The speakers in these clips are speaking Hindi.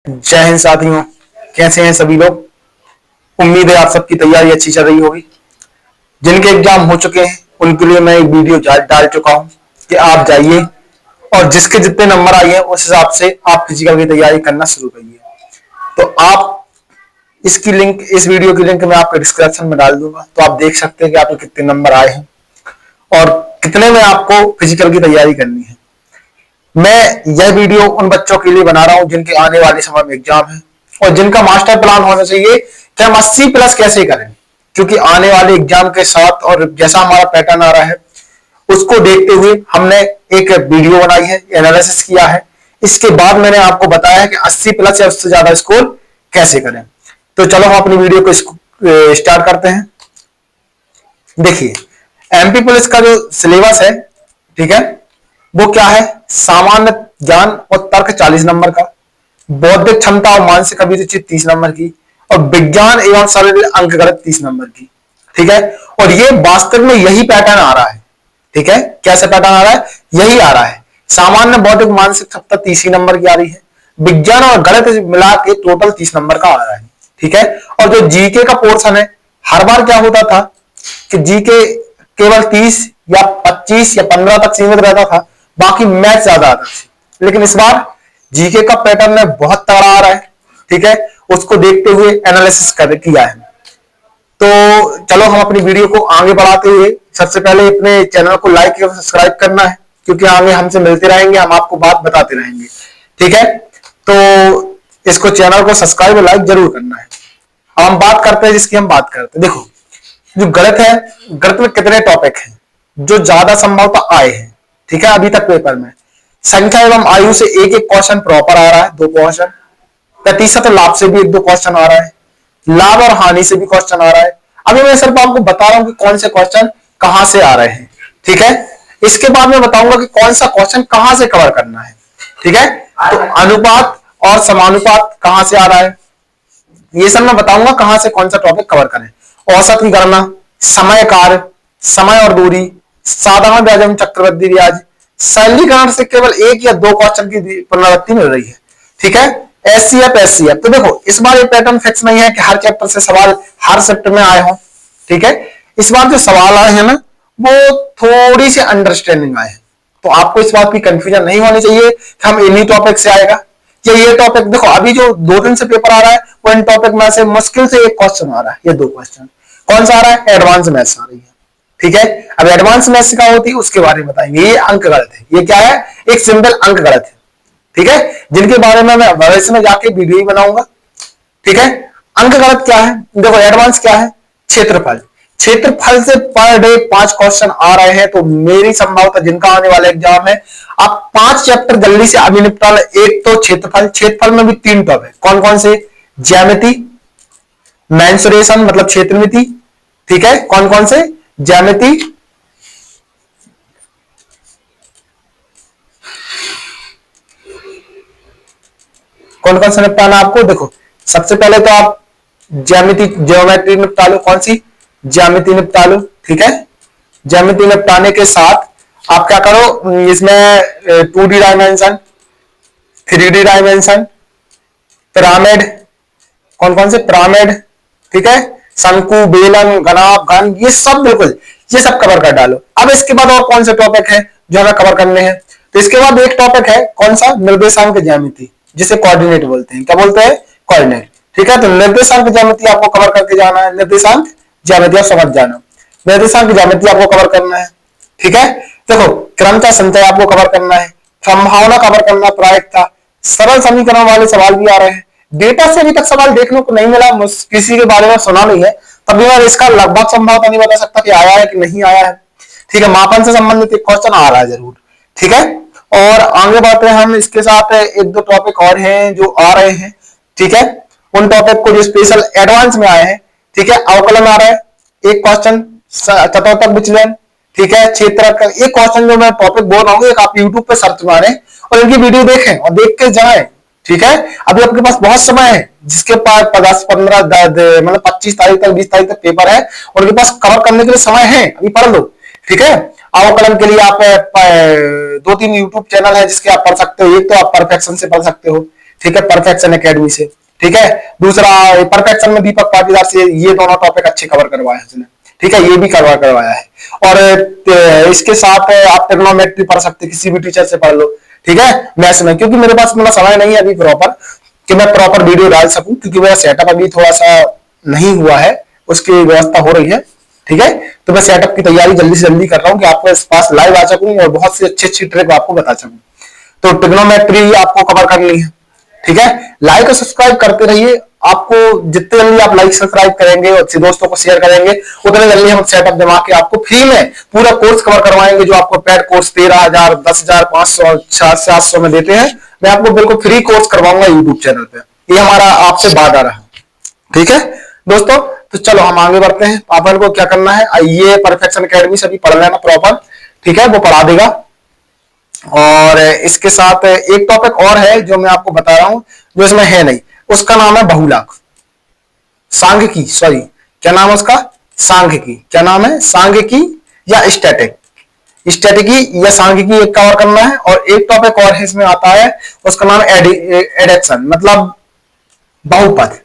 जय हिंद साथियों। कैसे हैं सभी लोग। उम्मीद है आप सबकी तैयारी अच्छी चल रही होगी। जिनके एग्जाम हो चुके हैं उनके लिए मैं एक वीडियो डाल चुका हूं कि आप जाइए और जिसके जितने नंबर आए हैं उस हिसाब से आप फिजिकल की तैयारी करना शुरू करिए। तो आप इसकी लिंक, इस वीडियो की लिंक मैं आपको डिस्क्रिप्शन में डाल दूंगा, तो आप देख सकते हैं कि आपके कितने नंबर आए हैं और कितने में आपको फिजिकल की तैयारी करनी है। मैं यह वीडियो उन बच्चों के लिए बना रहा हूं जिनके आने वाले समय में एग्जाम है और जिनका मास्टर प्लान होना चाहिए कि हम 80+ कैसे करें, क्योंकि आने वाले एग्जाम के साथ और जैसा हमारा पैटर्न आ रहा है उसको देखते हुए हमने एक वीडियो बनाई है, एनालिसिस किया है। इसके बाद मैंने आपको बताया है कि 80+ या उससे ज्यादा स्कोर कैसे करें। तो चलो हम अपनी वीडियो को स्टार्ट करते हैं। देखिए, एमपी पुलिस का जो सिलेबस है, ठीक है, वो क्या है। सामान्य ज्ञान और तर्क 40 नंबर का, बौद्धिक क्षमता और मानसिक अभिरुचि 30 नंबर की, और विज्ञान एवं सरल अंकगणित 30 नंबर की। ठीक है, और ये वास्तव में यही पैटर्न आ रहा है। ठीक है, कैसे पैटर्न आ रहा है, यही आ रहा है। सामान्य बौद्धिक मानसिक क्षमता 30 नंबर की आ रही है, विज्ञान और गणित मिला के टोटल 30 नंबर का आ रहा है। ठीक है, और जो जीके का पोर्शन है, हर बार क्या होता था कि जीके केवल 30 या 25 या 15 तक सीमित रहता था, बाकी मैथ ज्यादा आता था। लेकिन इस बार जीके का पैटर्न में बहुत तगड़ा आ रहा है। ठीक है, उसको देखते हुए एनालिसिस किया है। तो चलो हम अपनी वीडियो को आगे बढ़ाते हुए सबसे पहले अपने चैनल को लाइक और सब्सक्राइब करना है, क्योंकि आगे हमसे मिलते रहेंगे, हम आपको बात बताते रहेंगे। ठीक है, तो इसको चैनल को सब्सक्राइब और लाइक जरूर करना है। अब हम बात करते हैं जिसकी हम बात करते हैं। देखो, जो गणित है, गणित में कितने टॉपिक हैं जो ज्यादा संभवतः आए हैं। ठीक है, अभी तक पेपर में संख्या एवं आयु से एक एक क्वेश्चन प्रॉपर आ रहा है, 2 क्वेश्चन। प्रतिशत लाभ से भी 1-2 क्वेश्चन आ रहा है, लाभ और हानि से भी क्वेश्चन आ रहा है। अभी मैं सिर्फ आपको बता रहा हूं कि कौन से क्वेश्चन कहां से आ रहे हैं। ठीक है, इसके बाद मैं बताऊंगा कि कौन सा क्वेश्चन कहां से कवर करना है। ठीक है, तो अनुपात और समानुपात कहां से आ रहा है, ये सब मैं बताऊंगा कहां से कौन सा टॉपिक कवर करें। औसत की गणना, समय कार्य, समय और दूरी, साधारण ब्याज एवं चक्रवृद्धि ब्याज, सरलीकरण से केवल 1 या 2 क्वेश्चन की पुनरावृत्ति मिल रही है। ठीक है, एससीएफ। तो देखो, इस बार ये पैटर्न फिक्स नहीं है कि हर चैप्टर से सवाल हर शिफ्ट में आए हों। ठीक है, इस बार जो सवाल आए हैं ना, वो थोड़ी सी अंडरस्टैंडिंग आए हैं। तो आपको इस बात की कंफ्यूजन नहीं होनी चाहिए कि हम इन्हीं टॉपिक से आएगा या ये टॉपिक। देखो, अभी जो 2 दिन से पेपर आ रहा है वो इन टॉपिक में से मुश्किल से 1 क्वेश्चन आ रहा है या 2 क्वेश्चन। कौन सा आ रहा है, एडवांस मैथ्स आ रही है। ठीक है, अब एडवांस मैथ्स क्या होती है उसके बारे में बताएंगे। ये अंक गणित है, ये क्या है, एक सिंपल अंक गणित है। ठीक है, जिनके बारे में मैं भविष्य में जाके वीडियो ही बनाऊंगा। ठीक है, अंक गणित क्या है, देखो एडवांस क्या है, क्षेत्रफल। क्षेत्रफल से पर डे 5 क्वेश्चन आ रहे हैं, तो मेरी संभावना जिनका आने वाला एग्जाम है, आप 5 चैप्टर जल्दी से अभी निपटा लें। एक तो क्षेत्रफल, क्षेत्रफल में भी 3 टॉपिक है। कौन कौन से, ज्यामिति, मेंसुरेशन मतलब क्षेत्रमिति। ठीक है, कौन कौन से, ज्यामिति, कौन कौन सा निपटाना आपको। देखो, सबसे पहले तो आप ज्यामिति, ज्योमेट्री निपटा लो। कौन सी, ज्यामिति निपटा लो। ठीक है, ज्यामिति निपटाने के साथ आप क्या करो, इसमें 2D dimension, 3D dimension, pyramid, कौन कौन से, पिरामिड। ठीक है, शंकु, बेलन, घनाभ, घन, ये सब बिल्कुल, ये सब कवर कर डालो। अब इसके बाद और कौन से टॉपिक है जो हमें कवर करने हैं, तो इसके बाद एक टॉपिक है कौन सा, निर्देशांक ज्यामिति, जिसे कोऑर्डिनेट बोलते हैं। क्या बोलते हैं, कोऑर्डिनेट। ठीक है, तो निर्देशांक ज्यामिति आपको कवर करके जाना है। निर्देशांक ज्यामिति आप समझ जाना, निर्देशांक ज्यामिति आपको कवर करना है। ठीक है, देखो, क्रमता संचय आपको कवर करना है, संभावना कवर करना, प्रायिकता, सरल समीकरण वाले सवाल भी आ रहे हैं। डेटा से अभी तक सवाल देखने को नहीं मिला, किसी के बारे में सुना नहीं है, तभी मैं इसका लगभग संभावना नहीं बता सकता कि आया है कि नहीं आया है। ठीक है, मापन से संबंधित एक क्वेश्चन आ रहा है जरूर। ठीक है, और आगे बढ़ते हैं हम, इसके साथ 1-2 टॉपिक और हैं जो आ रहे हैं। ठीक है, उन टॉपिक को जो स्पेशल एडवांस में आए हैं। ठीक है, अवकलन आ रहा है, एक क्वेश्चन, चतुर्थक विचलन। ठीक है, क्षेत्र का एक क्वेश्चन जो मैं टॉपिक बोल रहा हूँ, एक आप यूट्यूब पे सर्च मारें और इनकी वीडियो देखें और देख के जाएं। ठीक है, अभी आपके पास बहुत समय है, जिसके पास 10-15 मतलब 25 तारीख तक, 20 तारीख तक पेपर है, उनके पास कवर करने के लिए समय है, अभी पढ़ लो। ठीक है, अवकलन के लिए आप 2-3 यूट्यूब चैनल है जिसके आप पढ़ सकते हो। एक तो आप परफेक्शन से पढ़ सकते हो। ठीक है, परफेक्शन एकेडमी से। ठीक है, दूसरा परफेक्शन में दीपक पाटीदार से ये दोनों टॉपिक अच्छे कवर करवाए हैं उसने। ठीक है, ये भी कवर करवाया है। और इसके साथ आप ट्रिग्नोमेट्री पढ़ सकते, किसी भी टीचर से पढ़ लो। ठीक है, मैथ्स में, क्योंकि मेरे पास इतना समय नहीं है अभी प्रॉपर कि मैं प्रॉपर वीडियो डाल सकूं, क्योंकि मेरा सेटअप अभी थोड़ा सा नहीं हुआ है, उसकी व्यवस्था हो रही है। ठीक है, तो मैं सेटअप की तैयारी जल्दी से जल्दी कर रहा हूँ कि आपके पास लाइव आ सकूं और बहुत सी अच्छी अच्छी ट्रिक आपको बता सकूं। तो ट्रिग्नोमेट्री आपको कवर करनी है। ठीक है, लाइक और सब्सक्राइब करते रहिए। आपको जितने जल्दी आप लाइक सब्सक्राइब करेंगे और दोस्तों को शेयर करेंगे, उतने जल्दी हम सेटअप जमा के आपको फ्री में पूरा कोर्स कवर करवाएंगे। जो आपको पेड कोर्स 13,000, 10,000, 500, 700 में देते हैं, मैं आपको बिल्कुल फ्री कोर्स करवाऊंगा यूट्यूब चैनल पे। ये हमारा आपसे वादा रहा। ठीक है दोस्तों, तो चलो हम आगे बढ़ते हैं। अपन को क्या करना है, ये परफेक्शन एकेडमी से भी पढ़ लेना प्रॉपर। ठीक है, वो पढ़ा देगा। और इसके साथ एक टॉपिक और है जो मैं आपको बता रहा हूं, जो इसमें है नहीं, उसका नाम है बहुलक सांख्यिकी। सॉरी, क्या नाम है उसका? सांख्यिकी। क्या नाम है? सांख्यिकी या स्टैटिक, स्टैटिकी या सांख्यिकी एक कवर करना है। और एक टॉपिक और है इसमें आता है, उसका नाम है एडिक्शन, मतलब बहुपद।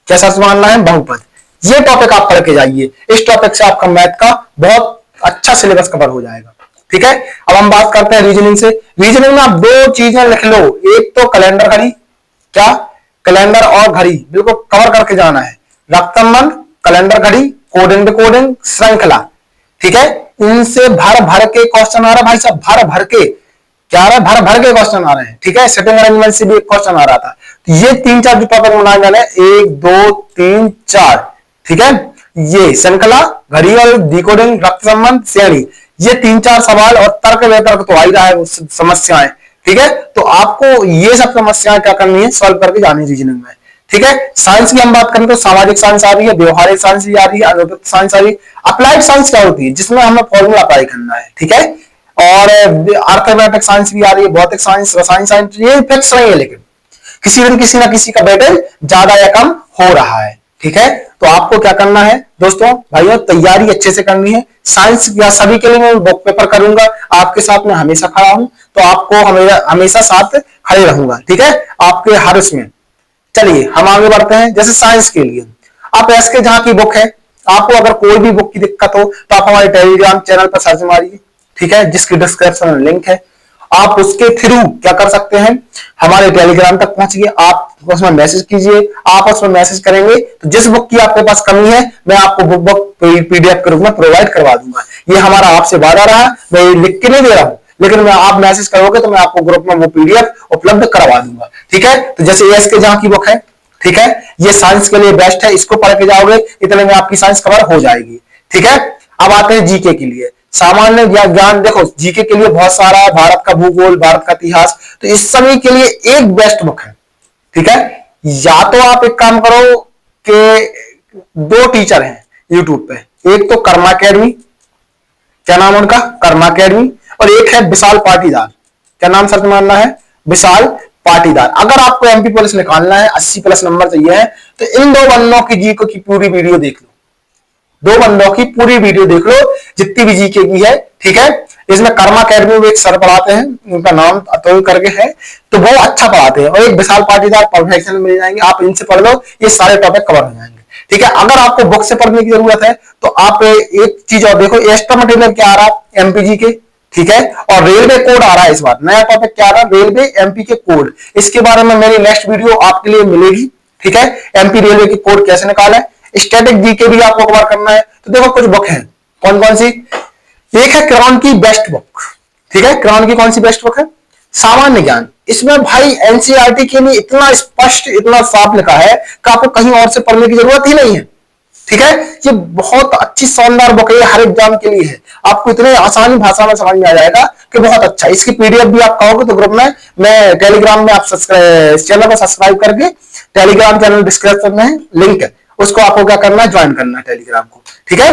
कैसा मानना है? बहुपद। ये टॉपिक आप पढ़ के जाइए, इस टॉपिक से आपका मैथ का बहुत अच्छा सिलेबस कवर हो जाएगा। ठीक है, अब हम बात करते हैं रीजनिंग से। रीजनिंग में आप दो चीजें लिख लो, एक तो कैलेंडर घड़ी, क्या? कैलेंडर और घड़ी बिल्कुल कवर करके जाना है। रक्त संबंध, कैलेंडर घड़ी, कोडिंग डिकोडिंग, श्रृंखला। ठीक है, इनसे भर भर के क्वेश्चन आ रहा है भाई साहब, भर भर के। क्या आ रहा है? भर भर के क्वेश्चन आ रहे हैं। ठीक है, सेटिंग अरेंजमेंट से भी एक क्वेश्चन आ रहा था। तो ये 3-4 जो टॉपिक बनाए जाने, 1 2 3 4। ठीक है, ये श्रृंखला, घड़ी और डिकोडिंग, रक्त संबंध, श्रेणी, ये 3-4 सवाल और तर्क वितर्क तो आ ही रहा है, समस्याएं। ठीक है, तो आपको ये सब समस्याएं क्या करनी है? सॉल्व करके जानी रीजनिंग में। ठीक है, साइंस की हम बात करें तो सामाजिक साइंस आ रही है, व्यवहारिक साइंस भी आ रही है, अनुप्रयुक्त साइंस आ रही है। अप्लाइड साइंस क्या होती है? जिसमें हमें फॉर्मूला अप्लाई करना है। ठीक है, और अर्थमेटिक साइंस भी आ रही है, भौतिक साइंस, रसायन साइंस, ये फिक्स नहीं है, लेकिन किसी दिन किसी ना किसी का बैटल ज्यादा या कम हो रहा है। ठीक है, तो आपको क्या करना है दोस्तों भाइयों, तैयारी अच्छे से करनी है। साइंस या सभी के लिए मैं बुक पेपर करूंगा, आपके साथ में हमेशा खड़ा हूं, तो आपको हमेशा साथ खड़े रहूंगा। ठीक है, आपके हर उसमें। चलिए हम आगे बढ़ते हैं। जैसे साइंस के लिए आप एस के जहां की बुक है, आपको अगर कोई भी बुक की दिक्कत हो तो आप हमारे टेलीग्राम चैनल पर सर्च मारिए। ठीक है, जिसकी डिस्क्रिप्शन में लिंक है, आप उसके थ्रू क्या कर सकते हैं, हमारे टेलीग्राम तक पहुंचिए, आप उसमें मैसेज कीजिए। आप उसमें मैसेज करेंगे तो जिस बुक की आपके पास कमी है, मैं आपको बुक पीडीएफ के रूप में प्रोवाइड करवा दूंगा। ये हमारा आपसे वादा रहा, मैं ये लिख के नहीं दे रहा हूं, लेकिन मैं आप मैसेज करोगे तो मैं आपको ग्रुप में वो पीडीएफ उपलब्ध करवा दूंगा। ठीक है, तो जैसे एस के जहां की बुक है, ठीक है, ये साइंस के लिए बेस्ट है, इसको पढ़ के जाओगे इतने में आपकी साइंस कवर हो जाएगी। ठीक है, अब आते हैं जीके के लिए। सामान्य ज्ञान, देखो जीके के लिए बहुत सारा है, भारत का भूगोल, भारत का इतिहास, तो इस समय के लिए एक बेस्ट बुक है। ठीक है, या तो आप एक काम करो कि 2 टीचर हैं यूट्यूब पे, एक तो कर्मा अकेडमी, क्या नाम उनका? कर्मा अकेडमी, और एक है विशाल पाटीदार। क्या नाम सर्च मारना है? विशाल पाटीदार। अगर आपको एमपी पुलिस निकालना है, 80+ नंबर चाहिए है, तो इन 2 बंदों की जीके की पूरी वीडियो देख लो, 2 बंदों की पूरी वीडियो देख लो, जितनी भी जीके की है। ठीक है, इसमें कर्मा अकेडमी में एक सर पढ़ाते हैं, उनका नाम अतुल करके है, तो वो अच्छा पढ़ाते हैं, और एक विशाल पाटीदार परफेक्शन मिल जाएंगे, आप इनसे पढ़ लो, ये सारे टॉपिक कवर हो जाएंगे। ठीक है, अगर आपको बुक से पढ़ने की जरूरत है तो आप एक चीज और देखो, एक्स्ट्रा मटेरियल क्या आ रहा है एमपीजी के। ठीक है, और रेलवे कोड आ रहा है, इस बार नया टॉपिक क्या आ रहा है, रेलवे एमपी के कोड। इसके बारे में मेरी नेक्स्ट वीडियो आपके लिए मिलेगी। ठीक है, एमपी रेलवे के कोड कैसे निकाले। स्टैटिक जीके भी आपको कवर करना है, तो देखो कुछ बुक है, कौन कौन सी। एक है क्रॉन की बेस्ट बुक। ठीक है, क्रॉन की कौन सी बेस्ट बुक है? सामान्य ज्ञान। इसमें भाई एनसीईआरटी के लिए इतना स्पष्ट, इतना साफ लिखा है कि आपको कहीं और से पढ़ने की जरूरत ही नहीं है। ठीक है, ये बहुत अच्छी शानदार बुक है, हर एग्जाम के लिए है, आपको इतने आसानी भाषा में समझ में आ जाएगा कि बहुत अच्छा। इसकी पीडीएफ भी आप कहोगे तो ग्रुप में, मैं टेलीग्राम में, आप चैनल को सब्सक्राइब करके, टेलीग्राम चैनल डिस्क्रिप्शन में लिंक है, उसको आपको क्या करना है, ज्वाइन करना है टेलीग्राम को। ठीक है,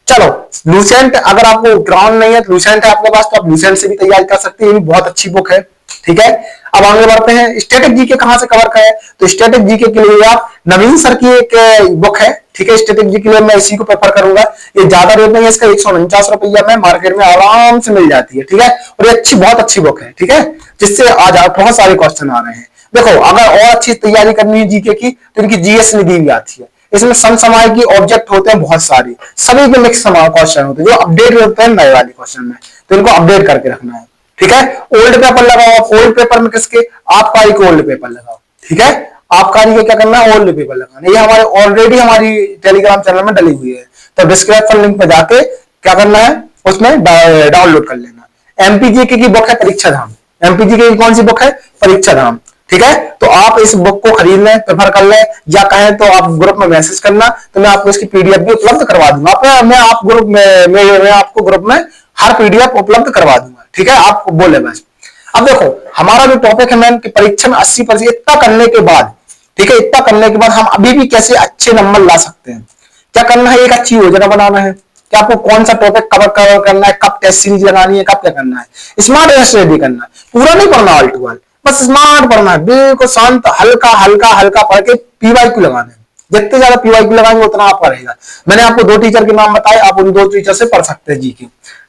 चलो लूसेंट, अगर आपको ग्राउंड नहीं है, लूसेंट है आपके पास, तो आप लूसेंट से भी तैयारी कर सकते हैं, ये भी बहुत अच्छी बुक है। ठीक है। अब आगे बढ़ते हैं, स्टैटिक जीके कहां से कवर करें, तो स्टैटिक जीके के लिए आप नवीन सर की एक बुक है, ठीक है, स्टैटिक जीके के लिए मैं इसी को प्रेफर करूंगा। ये ज्यादा रेट नहीं है इसका, 149 रुपया में मार्केट में आराम से मिल जाती है, ठीक है, और ये बहुत अच्छी बुक है, ठीक है, जिससे आज बहुत सारे क्वेश्चन आ रहे हैं। देखो, अगर और अच्छी तैयारी करनी है जीके की तो इनकी जीएस निधि भी आती है, इसमें समसामयिक की ऑब्जेक्ट होते हैं बहुत सारे, सभी के मिक्स क्वेश्चन होते हैं जो अपडेट होते हैं नए वाले क्वेश्चन में, तो इनको अपडेट करके रखना है, ठीक है। ओल्ड पेपर लगाओ, ओल्ड पेपर में किसके, आपका एक ओल्ड पेपर लगाओ, ठीक है, आपका क्या करना है, ओल्ड पेपर लगाना। ये हमारे ऑलरेडी हमारी टेलीग्राम चैनल में डली हुई है, तो डिस्क्रिप्शन लिंक पे जाके क्या करना है, उसमें डाउनलोड कर लेना। एमपीजीके की बुक है परीक्षा धाम, एमपीजीके की कौन सी बुक है, परीक्षा धाम, ठीक है। तो आप इस बुक को खरीद लें, प्रेफर कर लें, या कहें तो आप ग्रुप में मैसेज करना, तो मैं आपको इसकी पीडीएफ भी उपलब्ध करवा दूंगा। मैं आप ग्रुप में मैं आपको ग्रुप में हर पीडीएफ उपलब्ध करवा दूंगा, ठीक है, आप बोले बस। अब देखो, हमारा जो टॉपिक है मैम कि परीक्षा में 80% इतना करने के बाद, ठीक है, इतना करने के बाद हम अभी भी कैसे अच्छे नंबर ला सकते हैं, क्या करना है, एक अच्छी योजना बनाना है कि आपको कौन सा टॉपिक कवर करना है, कब टेस्ट सीरीज लगानी है, कब क्या करना है, स्मार्ट टेस्ट रेडी करना है, पूरा नहीं पढ़ना ऑल टू ऑल, बस स्मार्ट पढ़ना है, बिल्कुल शांत, हल्का हल्का हल्का पढ़ के पीवाईक्यू लगाना है। जितने ज्यादा पीवाईक्यू लगाएंगे उतना आपका रहेगा। मैंने आपको 2 टीचर के नाम बताए, आप उन 2 टीचर से पढ़ सकते हैं जीके,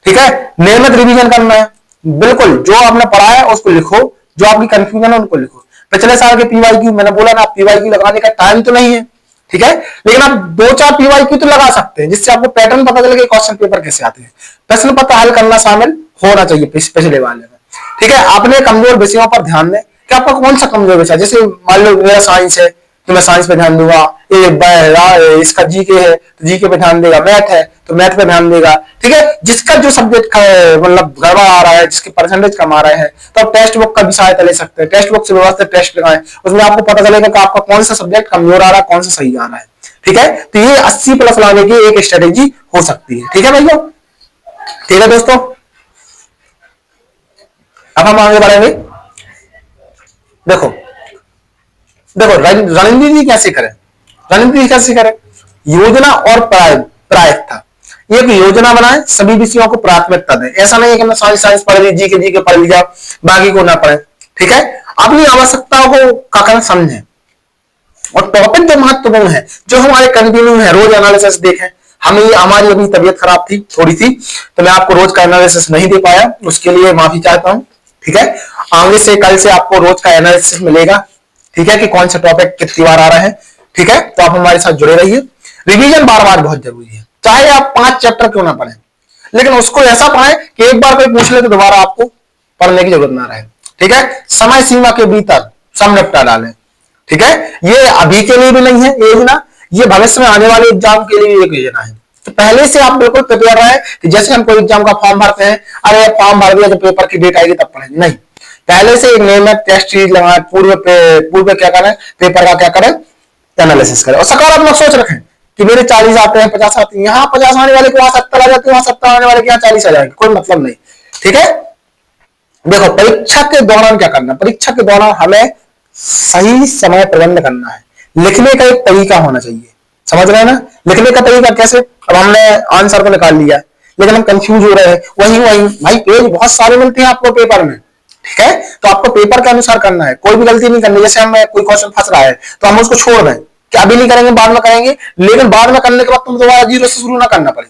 ठीक है। नियमित रिवीजन करना है, बिल्कुल जो आपने पढ़ा है उसको लिखो, जो आपकी कंफ्यूजन है उनको लिखो। पिछले साल के पीवाईक्यू मैंने बोला ना, पीवाईक्यू लगाने का टाइम तो नहीं है, ठीक है, लेकिन आप 2-4 पीवाईक्यू तो लगा सकते हैं, जिससे आपको पैटर्न पता चले कि क्वेश्चन पेपर कैसे आते हैं। प्रश्न पत्र हल करना शामिल होना चाहिए पिछले वाले में, ठीक है। अपने कमजोर विषयों पर ध्यान दें कि आपका कौन सा कमजोर विषय, जैसे मान लो मेरा साइंस है तो मैं साइंस पे ध्यान दूंगा, इसका जीके है तो जीके पे ध्यान देगा, मैथ है तो मैथ पे ध्यान देगा, ठीक है। जिसका जो सब्जेक्ट मतलब गड़बड़ आ रहा है, जिसके परसेंटेज कम आ रहे हैं, तो आप टेक्स्ट बुक का भी सहायता ले सकते हैं, टेक्स्ट बुक से व्यवस्थित टेस्ट लगाएं, उसमें आपको पता चलेगा कि आपका कौन सा सब्जेक्ट कमजोर आ रहा है, कौन सा सही आ रहा है, ठीक है। तो ये 80+ लाने की एक स्ट्रेटेजी हो सकती है, ठीक है भैया, ठीक है दोस्तों। अब हम आगे बढ़ेंगे। देखो देखो रणनीति कैसे करें, रणनीति कैसे करें, योजना और प्रायिकता। एक योजना बनाए, सभी विषयों को प्राथमिकता दें। ऐसा नहीं है कि मैं साइंस पढ़ ली, जीके पढ़ लिया, बाकी को ना पढ़े, ठीक है। अपनी आवश्यकताओं को का समझें, और टॉपिक जो महत्वपूर्ण है, जो हमारे कंटिन्यू है, रोज एनालिसिस देखें। हमारी अभी तबीयत खराब थी थोड़ी सी, तो मैं आपको रोज का एनालिसिस नहीं दे पाया, उसके लिए माफी चाहता हूं, ठीक है। आगे से कल से आपको रोज का एनालिसिस मिलेगा, ठीक है, कि कौन सा टॉपिक कितनी बार आ रहा है, ठीक है। तो आप हमारे साथ जुड़े रहिए। रिवीजन बार बार बहुत जरूरी है, चाहे आप 5 चैप्टर क्यों ना पढ़ें, लेकिन उसको ऐसा पढ़ें कि एक बार कोई पूछ ले तो दोबारा आपको पढ़ने की जरूरत ना रहे, ठीक है। समय सीमा के भीतर सब निपटा डालें, ठीक है। ये अभी के लिए भी नहीं है योजना, ये भविष्य में आने वाले एग्जाम के लिए एक योजना है। तो पहले से आप बिल्कुल प्रिपेयर रहे कि जैसे हम कोई एग्जाम का फॉर्म भरते हैं, अरे फॉर्म भर दिया तो पेपर की डेट आएगी तब पढ़ेंगे, नहीं, पहले से एक नियमित टेस्ट सीरीज लगाएं, पूर्व क्या करें, पेपर का क्या करें, एनालिसिस करें, और सकारात्मक सोच रखें कि मेरे 40 आते हैं, 50 आते हैं, यहाँ 50 आने वाले को वहां 70 आ जाते हैं, वहां 70 आने वाले के यहाँ 40 आ जाएंगे, कोई मतलब नहीं, ठीक है। देखो, परीक्षा के दौरान क्या करना, परीक्षा के दौरान हमें सही समय प्रबंध करना है, लिखने का एक तरीका होना चाहिए, समझ रहे हैं ना, लिखने का तरीका कैसे। अब हमने आंसर तो निकाल लिया, लेकिन हम कंफ्यूज हो रहे हैं, वही भाई पेज बहुत सारे मिलते हैं आपको पेपर में, ठीक है, तो आपको पेपर के अनुसार करना है, कोई भी गलती नहीं करनी। जैसे हमें कोई क्वेश्चन फंस रहा है तो हम उसको छोड़ दें कि अभी नहीं करेंगे, बाद में करेंगे, लेकिन बाद में करने के बाद तुम दोबारा जीरो से शुरू ना करना पड़े,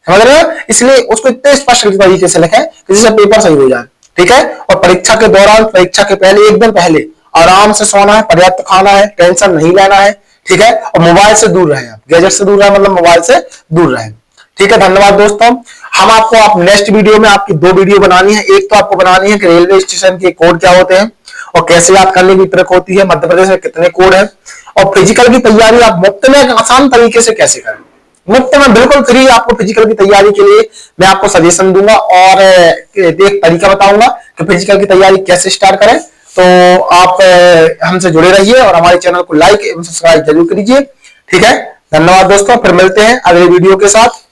समझ रहे हो। इसलिए उसको इतने स्पष्ट तरीके से लिखें जिससे पेपर सही हो जाए, ठीक है। और परीक्षा के दौरान, परीक्षा के पहले, एक दिन पहले आराम से सोना है, पर्याप्त खाना है, टेंशन नहीं लेना है, ठीक है। और मोबाइल से दूर रहे, गैजेट से दूर रहे, मतलब मोबाइल से दूर रहे, ठीक है। धन्यवाद दोस्तों। हम आपको आप नेक्स्ट वीडियो में आपकी 2 वीडियो बनानी है। एक तो आपको बनानी है कि रेलवे स्टेशन के कोड क्या होते हैं और कैसे याद करने की ट्रिक होती है, मध्य प्रदेश में कितने कोड है, और फिजिकल की तैयारी आप मुफ्त में आसान तरीके से कैसे करें, मुफ्त में बिल्कुल फ्री आपको फिजिकल की तैयारी के लिए मैं आपको सजेशन दूंगा और एक तरीका बताऊंगा कि फिजिकल की तैयारी कैसे स्टार्ट करें। तो आप हमसे जुड़े रहिए और हमारे चैनल को लाइक एवं सब्सक्राइब जरूर कीजिए, ठीक है। धन्यवाद दोस्तों, फिर मिलते हैं अगले वीडियो के साथ।